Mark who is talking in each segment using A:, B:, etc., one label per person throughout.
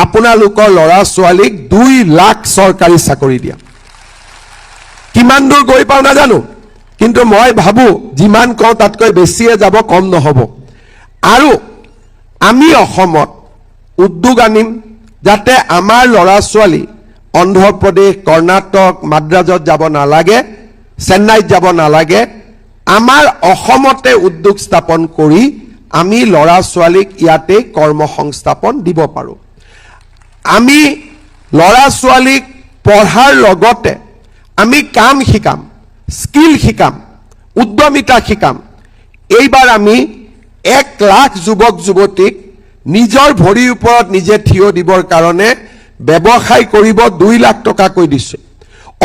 A: আপোনালোকৰ ল'ৰা ছোৱালীক 2 লাখ চৰকাৰী চাকৰি দিয়া। কিমান দূৰ গৈ পাওঁ নাজানো, কিন্তু মই ভাবো যিমান কওঁ তাতকৈ বেছিয়ে যাব, কম নহ'ব। আৰু আমি অসমত উদ্যোগ আনিম যাতে আমাৰ ল'ৰা ছোৱালী অন্ধ্ৰপ্ৰদেশ, কৰ্ণাটক, মাদ্ৰাজত যাব নালাগে, চেন্নাইত যাব নালাগে, আমাৰ অসমতে উদ্যোগ স্থাপন কৰি আমি ল'ৰা ছোৱালীক ইয়াতে কৰ্মসংস্থাপন দিব পাৰোঁ। আমি ল'ৰা ছোৱালীক পঢ়াৰ লগতে আমি কাম শিকাম, স্কিল শিকাম, উদ্যমিতা শিকাম। এইবাৰ আমি 1 লাখ যুৱক যুৱতীক নিজৰ ভৰিৰ ওপৰত নিজে থিয় দিবৰ কাৰণে ব্যৱসায় কৰিব 2 লাখ টকাকৈ দিছোঁ।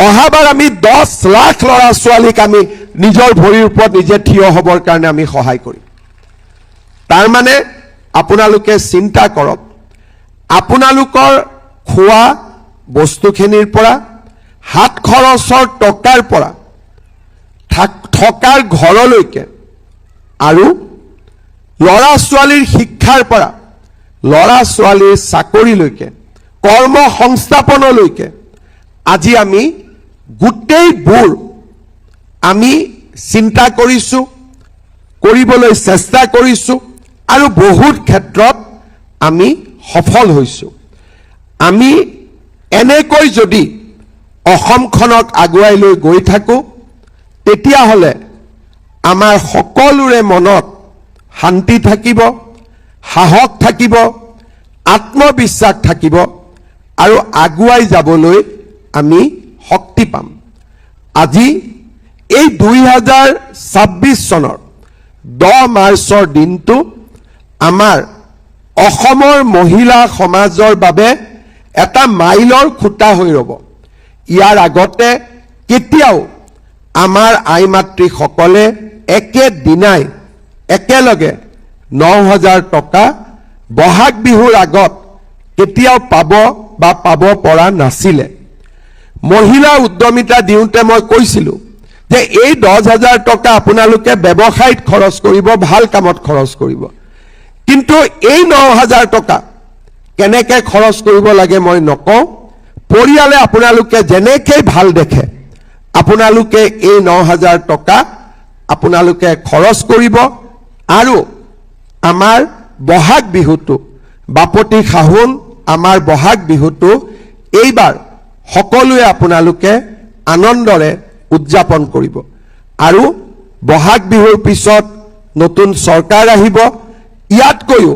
A: অহাবাৰ আমি 10 লাখ ল'ৰা ছোৱালীক আমি নিজৰ ভৰিৰ ওপৰত নিজে থিয় হ'বৰ কাৰণে আমি সহায় কৰিম। তাৰ মানে আপোনালোকে চিন্তা কৰক, আপোনালোকৰ খোৱা বস্তুখিনিৰ পৰা, হাত খৰচৰ টকাৰ পৰা, থকাৰ ঘৰলৈকে আৰু ল'ৰা ছোৱালীৰ শিক্ষাৰ পৰা ল'ৰা ছোৱালীৰ চাকৰিলৈকে, কৰ্ম সংস্থাপনলৈকে আজি আমি গোটেইবোৰ আমি চিন্তা কৰিছোঁ, কৰিবলৈ চেষ্টা কৰিছোঁ আৰু বহুত ক্ষেত্ৰত আমি সফল হৈছোঁ। আমি এনেকৈ যদি অসমখনক আগুৱাই লৈ গৈ থাকোঁ, তেতিয়াহ'লে আমাৰ সকলোৰে মনত শান্তি থাকিব, সাহস থাকিব, আত্মবিশ্বাস থাকিব আৰু আগুৱাই যাবলৈ আমি শক্তি পাম। আজি এই 2026 চনৰ 10 মাৰ্চৰ দিনটো আমাৰ অসমৰ মহিলা সমাজৰ বাবে এটা মাইলৰ খুঁটা হৈ ৰ'ব। ইয়াৰ আগতে কেতিয়াও আমাৰ আই মাতৃসকলে একেদিনাই একেলগে 9,000 টকা বহাগ বিহুৰ আগত কেতিয়াও পাব বা পাব পৰা নাছিলে। মহিলা উদ্যমিতা দিওঁতে মই কৈছিলোঁ যে এই 10,000 টকা আপোনালোকে ব্যৱসায়ত খৰচ কৰিব, ভাল কামত খৰচ কৰিব, কিন্তু এই 9,000 টকা কেনেকৈ খৰচ কৰিব লাগে মই নকওঁ। পৰিয়ালে আপোনালোকে যেনেকৈ ভাল দেখে আপোনালোকে এই 9,000 টকা আপোনালোকে খৰচ কৰিব আৰু আমাৰ বহাগ বিহুটো, বাপতি সাহোন আমাৰ বহাগ বিহুটো এইবাৰ সকলোৱে আপোনালোকে আনন্দৰে উদযাপন কৰিব। আৰু বহাগ বিহুৰ পিছত নতুন চৰকাৰ আহিব, ইয়াতকৈও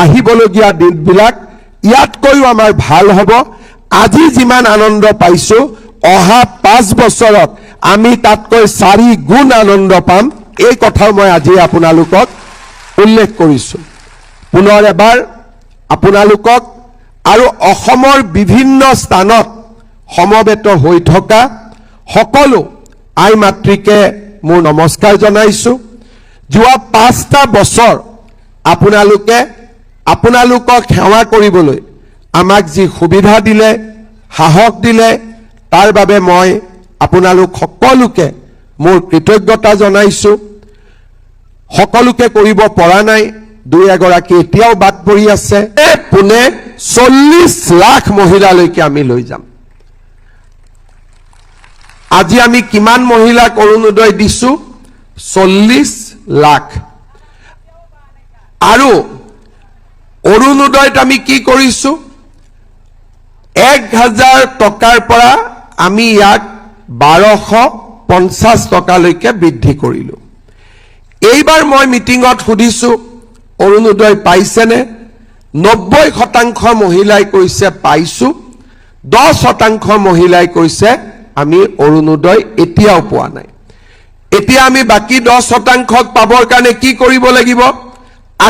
A: আহিবলগীয়া দিনবিলাক ইয়াতকৈও আমাৰ ভাল হ'ব। আজি যিমান আনন্দ পাইছোঁ, অহা 5 বছৰত আমি তাতকৈ 4 গুণ আনন্দ পাম। এই কথাও মই আজি আপোনালোকক উল্লেখ কৰিছোঁ। পুনৰ এবাৰ আপোনালোকক আৰু অসমৰ বিভিন্ন স্থানত সমবেত হৈ থকা সকলো আই মাতৃকে মোৰ নমস্কাৰ জনাইছোঁ। যোৱা 5টা বছৰ আপোনালোকক সেৱা কৰিবলৈ আমাক যি সুবিধা দিলে, সাহস দিলে, তাৰ বাবে মই আপোনালোক সকলোকে মোৰ কৃতজ্ঞতা জনাইছোঁ। সকলোকে কৰিব পৰা নাই, 2-এগৰাকী এতিয়াও বাদ পৰি আছে। পুনে 40 লাখ মহিলালৈকে আমি লৈ যাম। আজি আমি কিমান মহিলাক অৰুণোদয় দিছোঁ? 40 লাখ। আৰু অৰুণোদয়ত আমি কি কৰিছোঁ? 1,000 টকাৰ পৰা আমি ইয়াক 1250 টকালৈকে বৃদ্ধি কৰিলোঁ। এইবাৰ মই মিটিঙত সুধিছোঁ অৰুণোদয় পাইছেনে? 90% মহিলাই কৈছে পাইছোঁ, 10% মহিলাই কৈছে আমি অৰুণোদয় এতিয়াও পোৱা নাই। এতিয়া আমি বাকী 10%ক পাবৰ কাৰণে কি কৰিব লাগিব?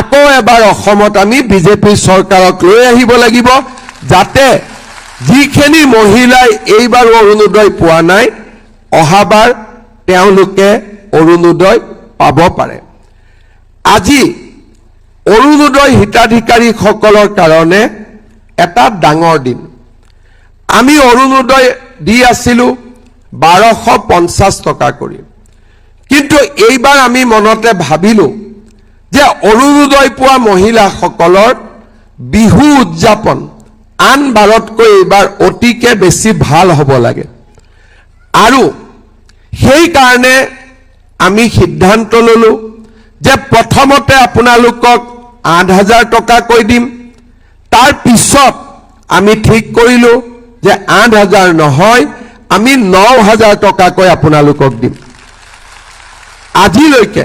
A: আকৌ এবাৰ অসমত আমি বিজেপি চৰকাৰক লৈ আহিব লাগিব, যাতে যিখিনি মহিলাই এইবাৰ অৰুণোদয় পোৱা নাই, অহাবাৰ তেওঁলোকে অৰুণোদয় পাব পাৰে। আজি অৰুণোদয় হিতাধিকাৰীসকলৰ কাৰণে এটা ডাঙৰ দিন। আমি অৰুণোদয় দি আছিলোঁ 1250 টকা কৰি, কিন্তু এইবাৰ আমি মনতে ভাবিলোঁ যে অৰুণোদয় পোৱা মহিলাসকলৰ বিহু উদযাপন আন বাৰতকৈ এইবাৰ অতিকে বেছি ভাল হ'ব লাগে আৰু সেই কাৰণে আমি সিদ্ধান্ত ললো যে প্ৰথমতে আপোনালোকক 8,000 টকা কৈ দিম তাৰ পিছত আমি ঠিক কৰিলো যে 8,000 নহয় আমি 9,000 টকা কৈ আপোনালোকক দিম আজিলৈকে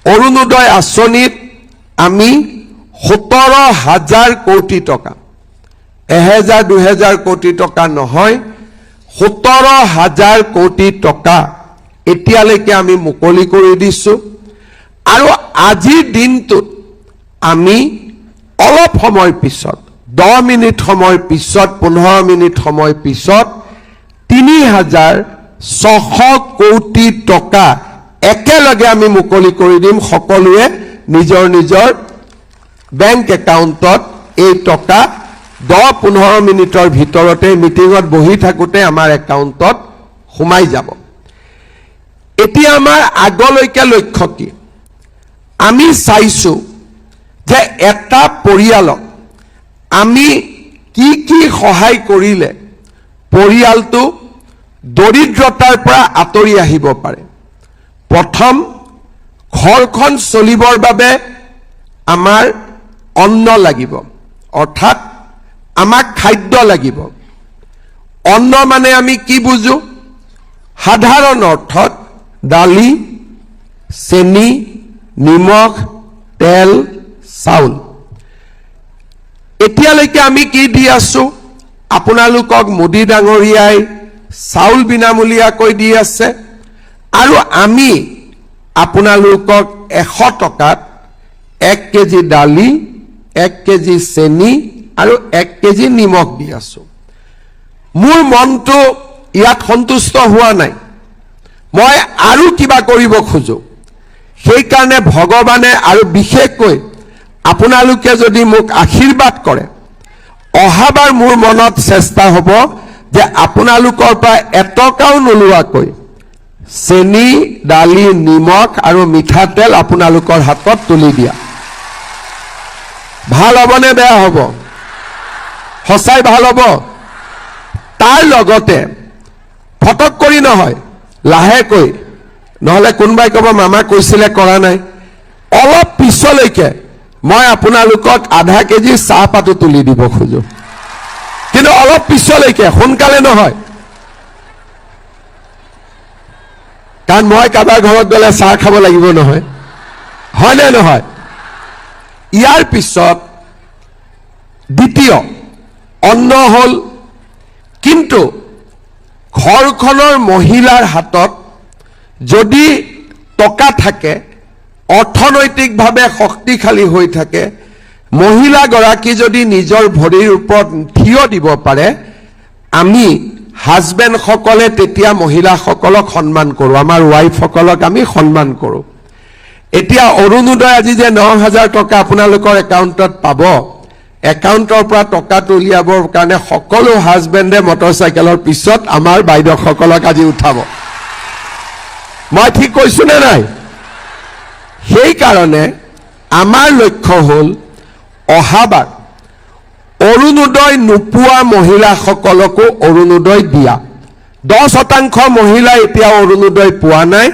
A: অৰুণোদয় আঁচনিত আমি 17,000 কোটি টকা 1,000-2,000 কোটি টকা নহয় 17,000 কোটি টকা এতিয়ালৈকে আমি মুকলি কৰি দিছো আৰু আজিৰ দিনটোত আমি অলপ সময় পিছত 10 মিনিট সময় পিছত 15 মিনিট সময় পিছত 3,600 কোটি টকা একেলগে আমি মুকলি কৰি দিম সকলোৱে নিজৰ নিজৰ বেংক একাউণ্টত এই টকা 10-15 মিনিটৰ ভিতৰতে মিটিঙত বহি থাকোতে আমাৰ একাউণ্টত সোমাই যাব এতিয়া আমাৰ আগলৈকে লক্ষ্য কি আমি চাইছো যে এটা পৰিয়ালক আমি কি কি সহায় কৰিলে পৰিয়ালটো দৰিদ্ৰতাৰ পৰা আঁতৰি আহিব পাৰে প্ৰথম ঘৰখন চলিবৰ বাবে আমাৰ অন্ন লাগিব অৰ্থাৎ আমাক খাদ্য লাগিব অন্ন মানে আমি কি বুজো সাধাৰণ অৰ্থত দালি চেনি নিমখ তেল চাউল এতিয়ালৈকে আমি কি দি আছো আপোনালোকক মোদী ডাঙৰীয়াই চাউল বিনামূলীয়াকৈ দি আছে আৰু আমি আপোনালোকক 100 টকাত 1 কেজি দালি 1 কেজি চেনি আৰু 1 কেজি নিমখ দি আছো মোৰ মনটো ইয়াত সন্তুষ্ট হোৱা নাই মই আৰু কিবা কৰিব খোজো সেই কাৰণে ভগৱানে আৰু বিশেষকৈ আপোনালোকে যদি মোক আশীৰ্বাদ কৰে অহাবাৰ মোৰ মনত চেষ্টা হ'ব যে আপোনালোকৰ পৰা এটকাও নোলোৱাকৈ চেনি দালি নিমখ আৰু মিঠাতেল আপোনালোকৰ হাতত তুলি দিয়া ভাল হ'বনে বেয়া হ'ব সঁচাই ভাল হ'ব তাৰ লগতে ফটক কৰি নহয় লাহেকৈ নহলে কোনবাই ক'ব মামা কৈছিলে কৰা নাই অলপ পিছলৈকে মই আপোনালোকক আধা কেজি চাহপাতো তুলি দিব খোজো কিন্তু অলপ পিছলৈকে সোনকালে নহয় কাৰণ মই কাবাৰ ঘৰত গলে চাহ খাব লাগিব নহয় হয় নে নহয় ইয়াৰ পিছত দ্বিতীয় অন্ন হল কিন্তু ঘৰখনৰ মহিলাৰ হাতত যদি টকা থাকে অৰ্থনৈতিকভাৱে শক্তিশালী হৈ থাকে মহিলা গৰাকী যদি নিজৰ ভৰিৰ ওপৰত থিয় দিব পাৰে আমি হাজবেণ্ড সকলে তেতিয়া মহিলাসকলক সন্মান কৰো আমাৰ ওয়াইফ সকলক আমি সন্মান কৰো এতিয়া অৰুণোদয় আজি যে 9,000 টকা আপোনালোকৰ একাউণ্টত পাব একাউণ্টৰ পৰা টকা উলিয়াবৰ কাৰণে সকলো হাজবেণ্ডে মটৰচাইকেলৰ পিছত আমাৰ বাইদেউসকলক আজি উঠাব মই ঠিক কৈছো নে নাই সেই কাৰণে আমাৰ লক্ষ্য হল অহাবাৰ অৰুণোদয় নোপোৱা মহিলাসকলকো অৰুণোদয় দিয়া 10% মহিলা এতিয়া অৰুণোদয় পোৱা নাই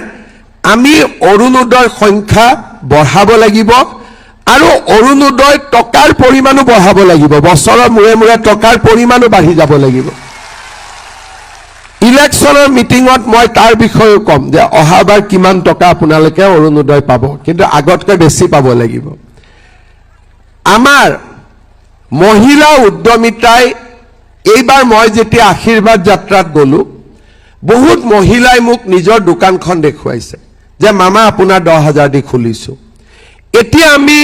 A: আমি অৰুণোদয়ৰ সংখ্যা বঢ়াব লাগিব আৰু অৰুণোদয় টকাৰ পৰিমাণো বঢ়াব লাগিব বছৰৰ মূৰে মূৰে টকাৰ পৰিমাণো বাঢ়ি যাব লাগিব ইলেকশ্যনৰ মিটিঙত মই তাৰ বিষয়ে কম যে অহাবাৰ কিমান টকা আপোনালোকে অৰুণোদয় পাব কিন্তু আগতকৈ বেছি পাব লাগিব আমাৰ মহিলা উদ্যমিতাই এইবাৰ মই যেতিয়া আশীৰ্বাদ যাত্ৰাত গলো বহুত মহিলাই মোক নিজৰ দোকানখন দেখুৱাইছে যে মামা আপোনাৰ 10,000 দি খুলিছো এতিয়া আমি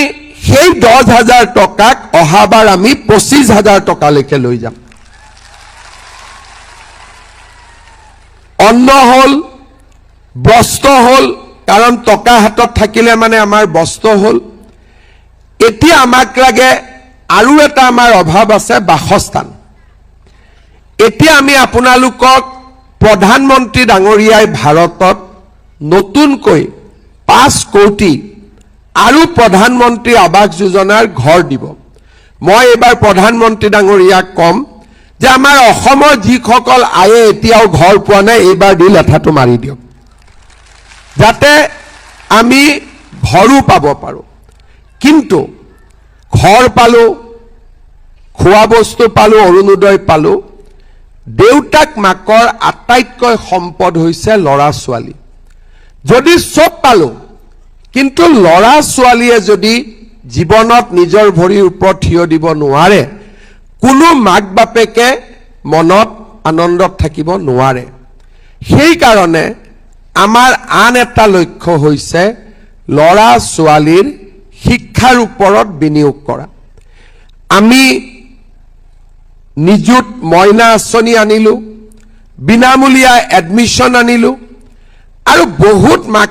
A: সেই 10,000 টকাক অহাবাৰ আমি 25,000 টকালৈকে লৈ যাম অন্ন হল বস্ত্ৰ হল কাৰণ টকা হাতত থাকিলে মানে আমাৰ বস্ত্ৰ হল এতিয়া আমাক লাগে আৰু এটা আমাৰ অভাৱ আছে বাসস্থান এতিয়া আমি আপোনালোকক প্ৰধানমন্ত্ৰী ডাঙৰীয়াই ভাৰতত নতুনকৈ 5 কোটি আৰু প্ৰধানমন্ত্ৰী আৱাস যোজনাৰ ঘৰ দিব মই এইবাৰ প্ৰধানমন্ত্ৰী ডাঙৰীয়াক কম যে আমাৰ অসমৰ যিসকল আয়ে এতিয়াও ঘৰ পোৱা নাই এইবাৰ দি লেঠাটো মাৰি দিয়ক, যাতে আমি ঘৰো পাব পাৰোঁ। কিন্তু ঘৰ পালোঁ, খোৱা বস্তু পালোঁ, অৰুণোদয় পালোঁ, দেউতাক মাকৰ আটাইতকৈ সম্পদ হৈছে ল'ৰা ছোৱালী। যদি চব পালোঁ কিন্তু ল'ৰা ছোৱালীয়ে যদি জীৱনত নিজৰ ভৰিৰ ওপৰত থিয় দিব নোৱাৰে, কোনো মাক বাপেকে মনত আনন্দত থাকিব নোৱাৰে। সেইকাৰণে আমাৰ আন এটা লক্ষ্য হৈছে ল'ৰা ছোৱালীৰ শিক্ষাৰ ওপৰত বিনিয়োগ কৰা। আমি নিযুত মইনা আঁচনি আনিলোঁ, বিনামূলীয়া এডমিশ্যন আনিলোঁ, আৰু বহুত মাক